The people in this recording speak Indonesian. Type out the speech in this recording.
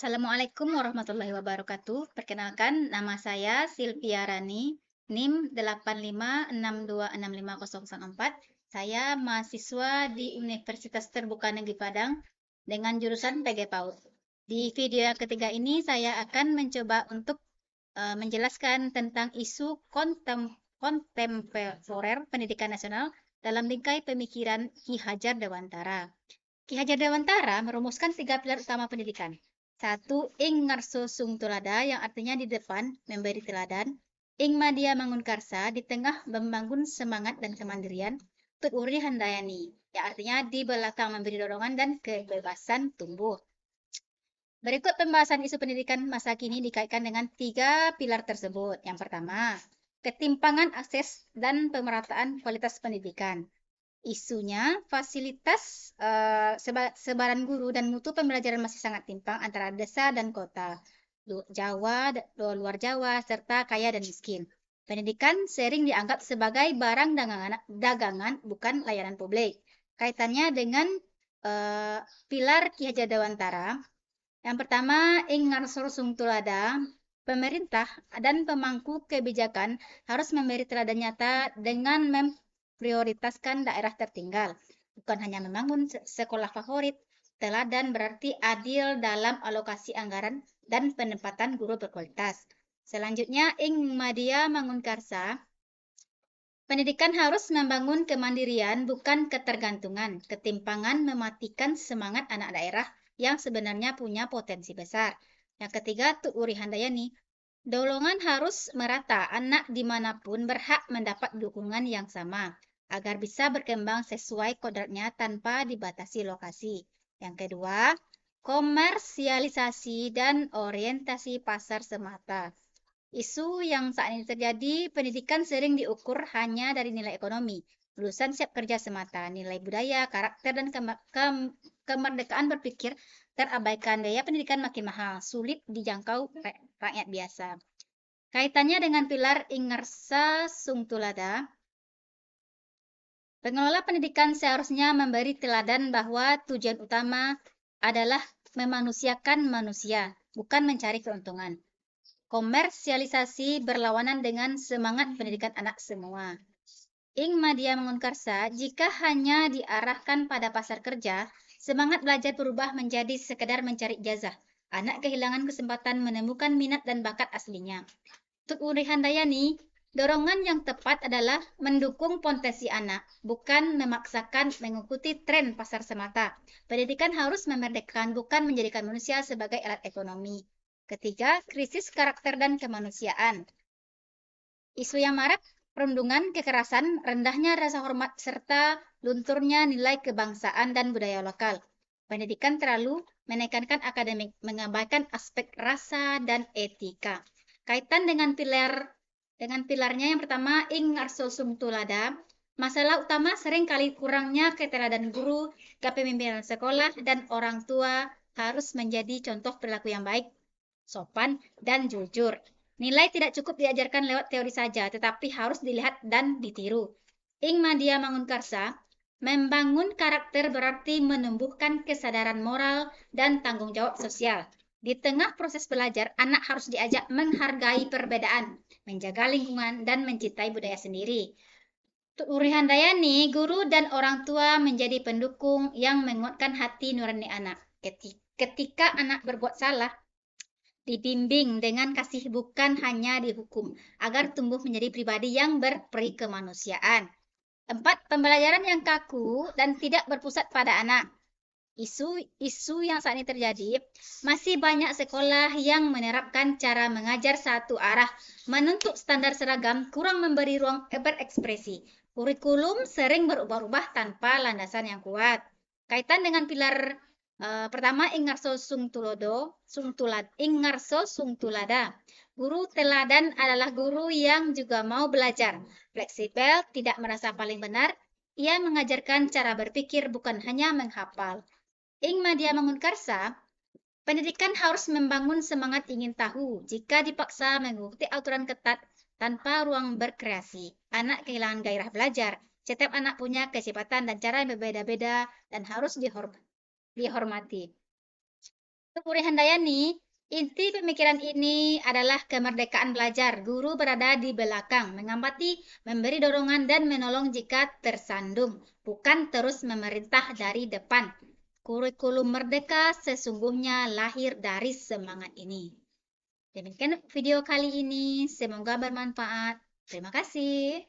Assalamualaikum warahmatullahi wabarakatuh. Perkenalkan, nama saya Silvia Rani, NIM 85626504. Saya mahasiswa di Universitas Terbuka Negeri Padang dengan jurusan PG PAUD. Di video yang ketiga ini saya akan mencoba untuk menjelaskan tentang isu kontemporer pendidikan nasional dalam bingkai pemikiran Ki Hajar Dewantara. Ki Hajar Dewantara merumuskan 3 pilar utama pendidikan. 1. Ing ngarso sung tulada, yang artinya di depan memberi teladan. Ing madia mangunkarsa, di tengah membangun semangat dan kemandirian. Tut uri handayani, yang artinya di belakang memberi dorongan dan kebebasan tumbuh. Berikut pembahasan isu pendidikan masa kini dikaitkan dengan 3 pilar tersebut. Yang pertama, ketimpangan akses dan pemerataan kualitas pendidikan. Isunya, fasilitas sebaran guru dan mutu pembelajaran masih sangat timpang antara desa dan kota, luar Jawa, serta kaya dan miskin. Pendidikan sering dianggap sebagai barang dagangan, bukan layanan publik. Kaitannya dengan pilar Ki Hajar Dewantara. Yang pertama, ing ngarsor sung tulada, pemerintah dan pemangku kebijakan harus memberi teladan nyata dengan prioritaskan daerah tertinggal, bukan hanya membangun sekolah favorit. Teladan berarti adil dalam alokasi anggaran dan penempatan guru berkualitas. Selanjutnya, ing madia mangunkarsa, pendidikan harus membangun kemandirian, bukan ketergantungan. Ketimpangan mematikan semangat anak daerah yang sebenarnya punya potensi besar. Yang ketiga, Tut Uri Handayani, dorongan harus merata, anak dimanapun berhak mendapat dukungan yang sama agar bisa berkembang sesuai kodratnya tanpa dibatasi lokasi. Yang kedua, komersialisasi dan orientasi pasar semata. Isu yang saat ini terjadi, pendidikan sering diukur hanya dari nilai ekonomi, lulusan siap kerja semata, nilai budaya, karakter, dan kemerdekaan berpikir terabaikan. Biaya pendidikan makin mahal, sulit dijangkau rakyat biasa. Kaitannya dengan pilar Ingarsa Sungtulada, pengelola pendidikan seharusnya memberi teladan bahwa tujuan utama adalah memanusiakan manusia, bukan mencari keuntungan. Komersialisasi berlawanan dengan semangat pendidikan anak semua. Ing madia mangunkarsa, jika hanya diarahkan pada pasar kerja, semangat belajar berubah menjadi sekedar mencari ijazah. Anak kehilangan kesempatan menemukan minat dan bakat aslinya. Tut Uri Handayani, dorongan yang tepat adalah mendukung potensi anak, bukan memaksakan mengikuti tren pasar semata. Pendidikan harus memerdekakan, bukan menjadikan manusia sebagai alat ekonomi. Ketiga, krisis karakter dan kemanusiaan. Isu yang marak, perundungan, kekerasan, rendahnya rasa hormat, serta lunturnya nilai kebangsaan dan budaya lokal. Pendidikan terlalu menekankan akademik, mengabaikan aspek rasa dan etika. Kaitan dengan pilarnya yang pertama, ing arso sum tulada. Masalah utama sering kali kurangnya keteladanan guru, kepemimpinan sekolah, dan orang tua harus menjadi contoh perilaku yang baik, sopan, dan jujur. Nilai tidak cukup diajarkan lewat teori saja, tetapi harus dilihat dan ditiru. Ing Madia Mangunkarsa, membangun karakter berarti menumbuhkan kesadaran moral dan tanggung jawab sosial. Di tengah proses belajar, anak harus diajak menghargai perbedaan, menjaga lingkungan, dan mencintai budaya sendiri. Untuk Uri Handayani, guru dan orang tua menjadi pendukung yang menguatkan hati nurani anak. Ketika anak berbuat salah, dibimbing dengan kasih, bukan hanya dihukum, agar tumbuh menjadi pribadi yang berperi kemanusiaan. 4. Pembelajaran yang kaku dan tidak berpusat pada anak. Isu yang saat ini terjadi, masih banyak sekolah yang menerapkan cara mengajar satu arah, menuntut standar seragam, kurang memberi ruang berekspresi. Kurikulum sering berubah-ubah tanpa landasan yang kuat. Kaitan dengan pilar pertama, Ingarso Sungtulada. Guru teladan adalah guru yang juga mau belajar. Fleksibel, tidak merasa paling benar. Ia mengajarkan cara berpikir, bukan hanya menghafal. Ing Madia Mangunkarsa, pendidikan harus membangun semangat ingin tahu. Jika dipaksa mengikuti aturan ketat tanpa ruang berkreasi, anak kehilangan gairah belajar. Setiap anak punya kecepatan dan cara yang berbeda-beda dan harus dihormati. Untuk Puri Handayani, inti pemikiran ini adalah kemerdekaan belajar. Guru berada di belakang, mengamati, memberi dorongan, dan menolong jika tersandung, bukan terus memerintah dari depan. Kurikulum merdeka sesungguhnya lahir dari semangat ini. Demikian video kali ini, semoga bermanfaat. Terima kasih.